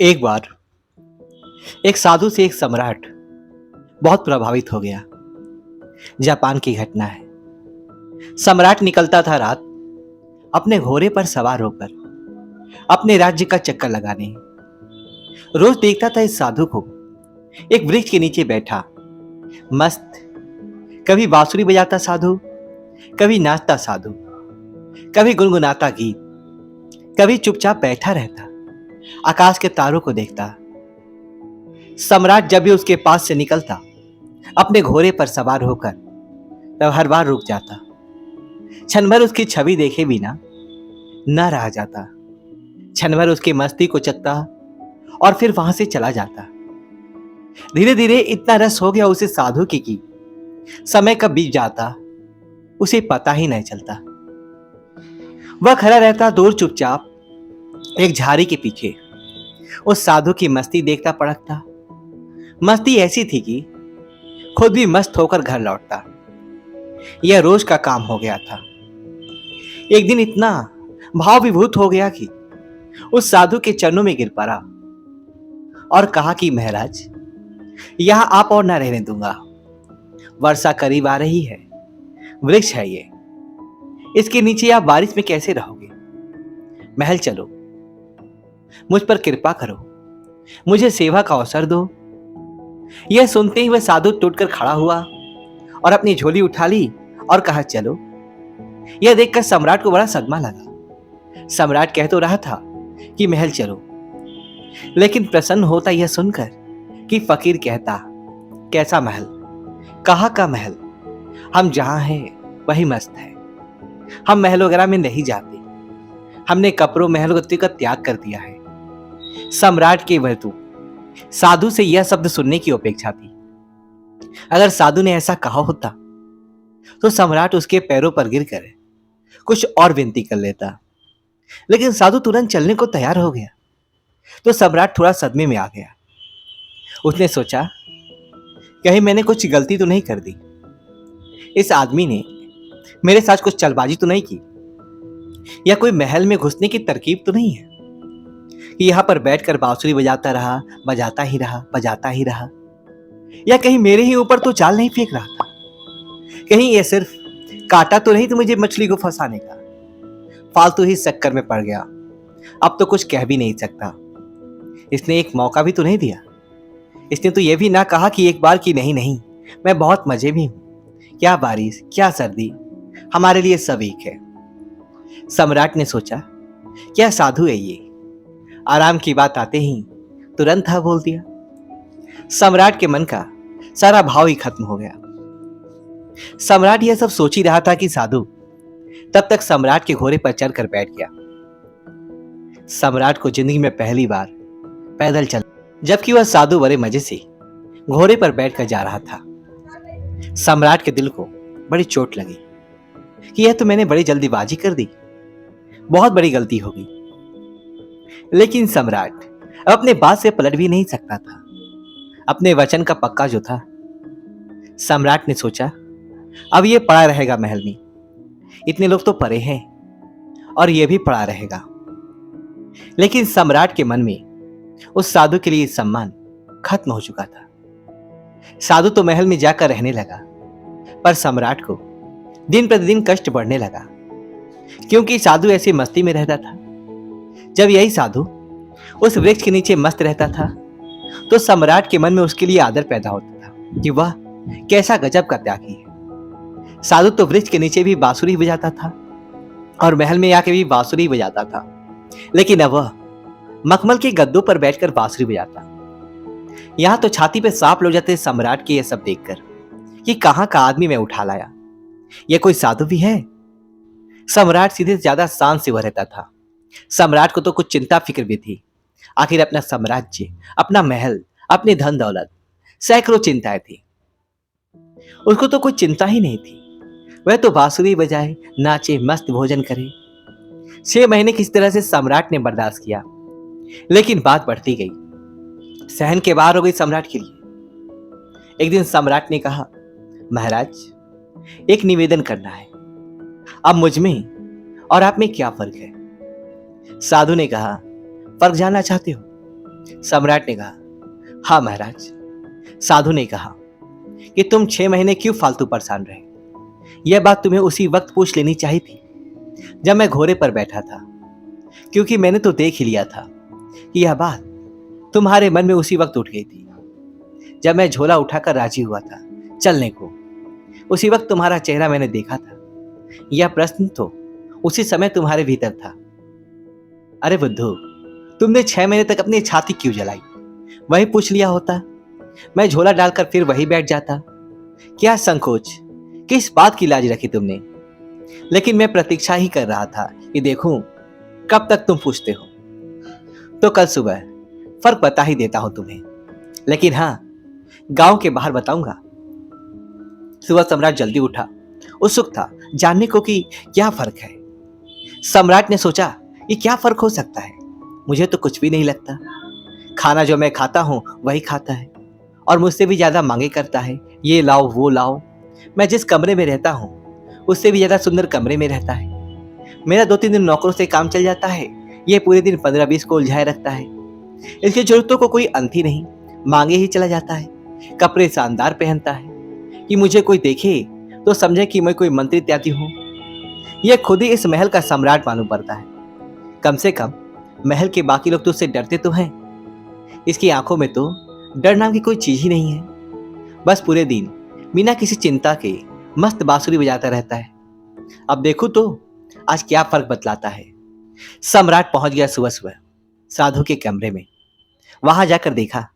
एक बार एक साधु से एक सम्राट बहुत प्रभावित हो गया। जापान की घटना है। सम्राट निकलता था रात अपने घोड़े पर सवार होकर अपने राज्य का चक्कर लगाने। रोज देखता था इस साधु को एक वृक्ष के नीचे बैठा मस्त। कभी बांसुरी बजाता साधु, कभी नाचता साधु, कभी गुनगुनाता गीत, कभी चुपचाप बैठा रहता आकाश के तारों को देखता। सम्राट जब भी उसके पास से निकलता अपने घोड़े पर सवार होकर, तब हर बार रुक जाता। क्षण भर उसकी छवि देखे बिना न रह जाता। क्षण भर उसकी मस्ती को चखता और फिर वहां से चला जाता। धीरे धीरे इतना रस हो गया उसे साधु की कि समय कब बीत जाता उसे पता ही नहीं चलता। वह खड़ा रहता दूर चुपचाप एक झाड़ी के पीछे, उस साधु की मस्ती देखता पड़कता। मस्ती ऐसी थी कि खुद भी मस्त होकर घर लौटता। यह रोज का काम हो गया था। एक दिन इतना भाव विभूत हो गया कि उस साधु के चरणों में गिर पड़ा और कहा कि महाराज, यहां आप और ना रहने दूंगा। वर्षा करीब आ रही है, वृक्ष है ये, इसके नीचे आप बारिश में कैसे रहोगे? महल चलो, मुझ पर कृपा करो, मुझे सेवा का अवसर दो। यह सुनते ही वह साधु टूटकर खड़ा हुआ और अपनी झोली उठा ली और कहा चलो। यह देखकर सम्राट को बड़ा सदमा लगा। सम्राट कह तो रहा था कि महल चलो, लेकिन प्रसन्न होता यह सुनकर कि फकीर कहता कैसा महल, कहाँ का महल, हम जहां हैं वही मस्त है। हम महल वगैरह में नहीं जाते, हमने कपड़ों महल गति का त्याग कर दिया है। सम्राट की वस्तु साधु से यह शब्द सुनने की अपेक्षा थी। अगर साधु ने ऐसा कहा होता तो सम्राट उसके पैरों पर गिरकर कुछ और विनती कर लेता, लेकिन साधु तुरंत चलने को तैयार हो गया। तो सम्राट थोड़ा सदमे में आ गया। उसने सोचा कहीं मैंने कुछ गलती तो नहीं कर दी, इस आदमी ने मेरे साथ कुछ चलबाजी तो नहीं की, या कोई महल में घुसने की तरकीब तो नहीं है कि यहां पर बैठकर बांसुरी बजाता रहा, बजाता ही रहा, बजाता ही रहा, या कहीं मेरे ही ऊपर तो जाल नहीं फेंक रहा था, कहीं ये सिर्फ काटा तो नहीं तो मुझे मछली को फंसाने का। फालतू ही चक्कर में पड़ गया। अब तो कुछ कह भी नहीं सकता। इसने एक मौका भी तो नहीं दिया। इसने तो यह भी ना कहा कि एक बार की नहीं नहीं, मैं बहुत मजे में हूं। क्या बारिश, क्या सर्दी, हमारे लिए सब एक है। सम्राट ने सोचा क्या साधु है ये, आराम की बात आते ही तुरंत हाँ बोल दिया। सम्राट के मन का सारा भाव ही खत्म हो गया। सम्राट यह सब सोच ही रहा था कि साधु तब तक सम्राट के घोड़े पर चढ़कर बैठ गया। सम्राट को जिंदगी में पहली बार पैदल चल, जबकि वह साधु बड़े मजे से घोड़े पर बैठकर जा रहा था। सम्राट के दिल को बड़ी चोट लगी कि यह तो मैंने बड़ी जल्दीबाजी कर दी, बहुत बड़ी गलती हो गई। लेकिन सम्राट अब अपने बात से पलट भी नहीं सकता था। अपने वचन का पक्का जो था। सम्राट ने सोचा अब यह पड़ा रहेगा महल में, इतने लोग तो पड़े हैं और यह भी पड़ा रहेगा। लेकिन सम्राट के मन में उस साधु के लिए सम्मान खत्म हो चुका था। साधु तो महल में जाकर रहने लगा, पर सम्राट को दिन प्रतिदिन कष्ट बढ़ने लगा, क्योंकि साधु ऐसी मस्ती में रहता था। जब यही साधु उस वृक्ष के नीचे मस्त रहता था तो सम्राट के मन में उसके लिए आदर पैदा होता था कि वह कैसा गजब का त्यागी है। साधु तो वृक्ष के नीचे भी बांसुरी बजाता था और महल में आके भी बांसुरी बजाता था, लेकिन अब वह मखमल के गद्दों पर बैठकर बांसुरी बजाता। यहां तो छाती पे सांप लग जाते सम्राट के यह सब देखकर कि कहां का आदमी मैं उठा लाया, यह कोई साधु भी है। सम्राट सीधे से ज्यादा शांत से वह रहता था। सम्राट को तो कुछ चिंता फिक्र भी थी। आखिर अपना साम्राज्य, अपना महल, अपनी धन दौलत, सैकड़ों चिंताएं थी। उसको तो कोई चिंता ही नहीं थी। वह तो बांसुरी बजाए, नाचे, मस्त भोजन करे। 6 महीने किस तरह से सम्राट ने बर्दाश्त किया, लेकिन बात बढ़ती गई, सहन के बाहर हो गई सम्राट के लिए। एक दिन सम्राट ने कहा महाराज, एक निवेदन करना है। अब मुझ में और आप में क्या फर्क है? साधु ने कहा फर्क जानना चाहते हो? सम्राट ने कहा, हाँ महाराज। साधु ने कहा कि तुम 6 महीने क्यों फालतू परेशान रहे? यह बात तुम्हें उसी वक्त पूछ लेनी चाहिए थी जब मैं घोड़े पर बैठा था, क्योंकि मैंने तो देख ही लिया था कि यह बात तुम्हारे मन में उसी वक्त उठ गई थी जब मैं झोला उठाकर राजी हुआ था चलने को। उसी वक्त तुम्हारा चेहरा मैंने देखा था। यह प्रश्न तो उसी समय तुम्हारे भीतर था। अरे बुद्धू, तुमने 6 महीने तक अपनी छाती क्यों जलाई? वही पूछ लिया होता, मैं झोला डालकर फिर वही बैठ जाता। क्या संकोच, किस बात की लाज रखी तुमने? लेकिन मैं प्रतीक्षा ही कर रहा था कि देखूं कब तक तुम पूछते हो। तो कल सुबह फर्क बता ही देता हूं तुम्हें, लेकिन हाँ, गांव के बाहर बताऊंगा। सुबह सम्राट जल्दी उठा, उत्सुक था जानने को कि क्या फर्क है। सम्राट ने सोचा ये क्या फर्क हो सकता है, मुझे तो कुछ भी नहीं लगता। खाना जो मैं खाता हूं वही खाता है और मुझसे भी ज्यादा मांगे करता है, ये लाओ वो लाओ। मैं जिस कमरे में रहता हूं उससे भी ज्यादा सुंदर कमरे में रहता है। मेरा 2-3 दिन नौकरों से काम चल जाता है, ये पूरे दिन 15-20 को उलझाए रखता है। इसकी जरूरतों को कोई अंत ही नहीं, मांगे ही चला जाता है। कपड़े शानदार पहनता है कि मुझे कोई देखे तो समझे कि मैं कोई मंत्री त्यागी हूं। यह खुद ही इस महल का सम्राट मालूम पड़ता है। कम से कम महल के बाकी लोग तो उससे डरते तो हैं। इसकी आंखों में तो डर नाम की कोई चीज ही नहीं है। बस पूरे दिन बिना किसी चिंता के मस्त बांसुरी बजाता रहता है। अब देखो तो आज क्या फर्क बतलाता है। सम्राट पहुंच गया सुबह सुबह साधु के कमरे में। वहां जाकर देखा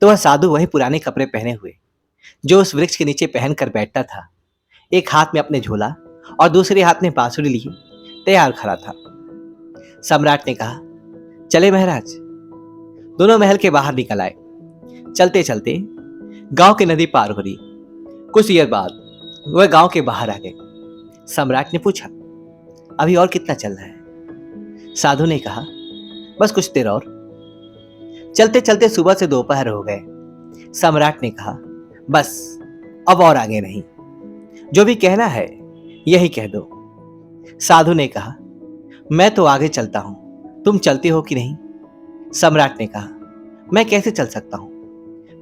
तो वह साधु वही पुराने कपड़े पहने हुए जो उस वृक्ष के नीचे पहनकर बैठता था। एक हाथ में अपने झोला और दूसरे हाथ में बांसुरी लिए तैयार खड़ा था। सम्राट ने कहा, चले महाराज। दोनों महल के बाहर निकल आए। चलते चलते गांव की नदी पार हो रही। कुछ देर बाद वह गांव के बाहर आ गए। सम्राट ने पूछा, अभी और कितना चलना है? साधु ने कहा, बस कुछ देर और। चलते चलते सुबह से दोपहर हो गए। सम्राट ने कहा, बस अब और आगे नहीं, जो भी कहना है यही कह दो। साधु ने कहा, मैं तो आगे चलता हूं, तुम चलते हो कि नहीं? सम्राट ने कहा, मैं कैसे चल सकता हूं?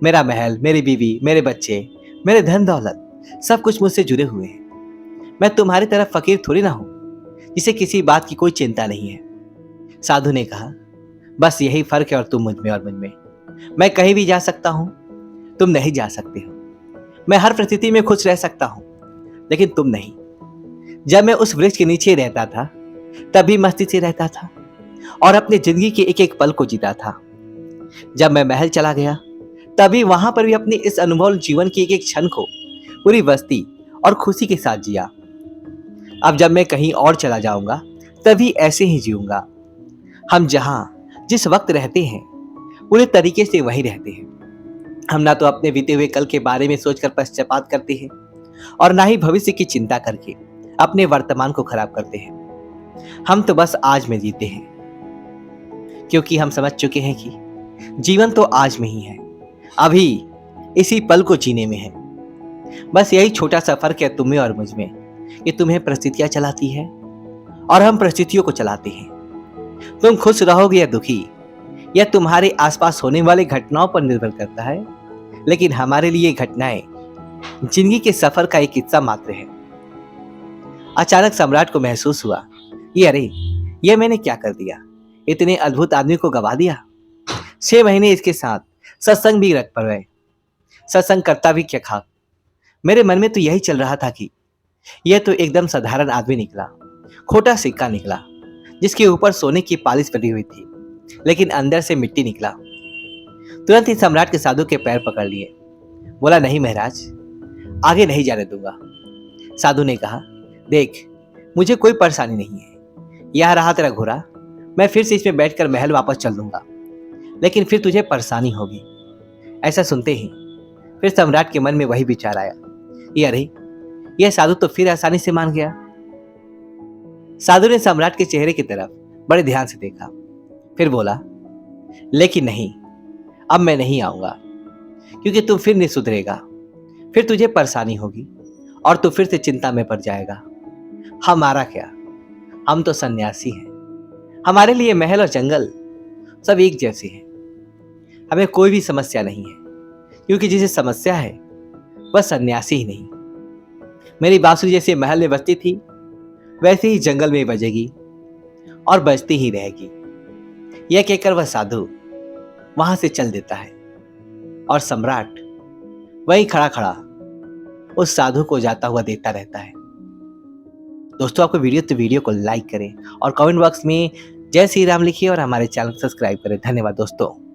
मेरा महल, मेरी बीवी, मेरे बच्चे, मेरे धन दौलत सब कुछ मुझसे जुड़े हुए हैं। मैं तुम्हारी तरह फकीर थोड़ी ना हूं जिसे किसी बात की कोई चिंता नहीं है। साधु ने कहा, बस यही फर्क है और तुम मुझ में और मुझ में। मैं कहीं भी जा सकता हूं, तुम नहीं जा सकते हो। मैं हर परिस्थिति में खुश रह सकता हूं, लेकिन तुम नहीं। जब मैं उस वृक्ष के नीचे रहता था तभी मस्ती से रहता था और अपनी जिंदगी के एक एक पल को जीता था। जब मैं महल चला गया तभी वहां पर भी अपनी इस अनुभव जीवन की एक एक क्षण को पूरी मस्ती और खुशी के साथ जिया। अब जब मैं कहीं और चला जाऊंगा तभी ऐसे ही जीऊंगा। हम जहां जिस वक्त रहते हैं पूरे तरीके से वही रहते हैं। हम ना तो अपने बीते हुए कल के बारे में सोचकर पश्चाताप करते हैं और ना ही भविष्य की चिंता करके अपने वर्तमान को खराब करते हैं। हम तो बस आज में जीते हैं, क्योंकि हम समझ चुके हैं कि जीवन तो आज में ही है, अभी इसी पल को जीने में है। बस यही छोटा सा फर्क है तुम में और मुझ में कि तुम्हें परिस्थितियां चलाती है और हम परिस्थितियों को चलाते हैं। तुम खुश रहोगे या दुखी, यह तुम्हारे आसपास होने वाली घटनाओं पर निर्भर करता है, लेकिन हमारे लिए घटनाएं जिंदगी के सफर का एक हिस्सा मात्र है। अचानक सम्राट को महसूस हुआ, ये मैंने क्या कर दिया? इतने अद्भुत आदमी को गवा दिया। 6 महीने इसके साथ सत्संग भी रख पड़ गए। सत्संग करता भी क्या खाक। मेरे मन में तो यही चल रहा था कि यह तो एकदम साधारण आदमी निकला, खोटा सिक्का निकला जिसके ऊपर सोने की पालिश बनी हुई थी, लेकिन अंदर से मिट्टी निकला। तुरंत ही सम्राट के साधु के पैर पकड़ लिए। बोला, नहीं महाराज, आगे नहीं जाने दूंगा। साधु ने कहा, देख, मुझे कोई परेशानी नहीं है। यह रहा तेरा घोड़ा, मैं फिर से इसमें बैठकर महल वापस चल दूंगा, लेकिन फिर तुझे परेशानी होगी। ऐसा सुनते ही फिर सम्राट के मन में वही विचार आया, अरे यह साधु तो फिर आसानी से मान गया। साधु ने सम्राट के चेहरे की तरफ बड़े ध्यान से देखा, फिर बोला, लेकिन नहीं, अब मैं नहीं आऊंगा, क्योंकि तू फिर नहीं सुधरेगा। फिर तुझे परेशानी होगी और तू फिर से चिंता में पड़ जाएगा। हमारा क्या, हम तो सन्यासी हैं। हमारे लिए महल और जंगल सब एक जैसे हैं। हमें कोई भी समस्या नहीं है, क्योंकि जिसे समस्या है वह सन्यासी ही नहीं। मेरी बांसुरी जैसे महल में बजती थी, वैसे ही जंगल में बजेगी और बजती ही रहेगी। यह कहकर वह साधु वहां से चल देता है और सम्राट वही खड़ा खड़ा उस साधु को जाता हुआ देखता रहता है। दोस्तों, आपको वीडियो को लाइक करें और कमेंट बॉक्स में जय श्री राम लिखिए और हमारे चैनल को सब्सक्राइब करें। धन्यवाद दोस्तों।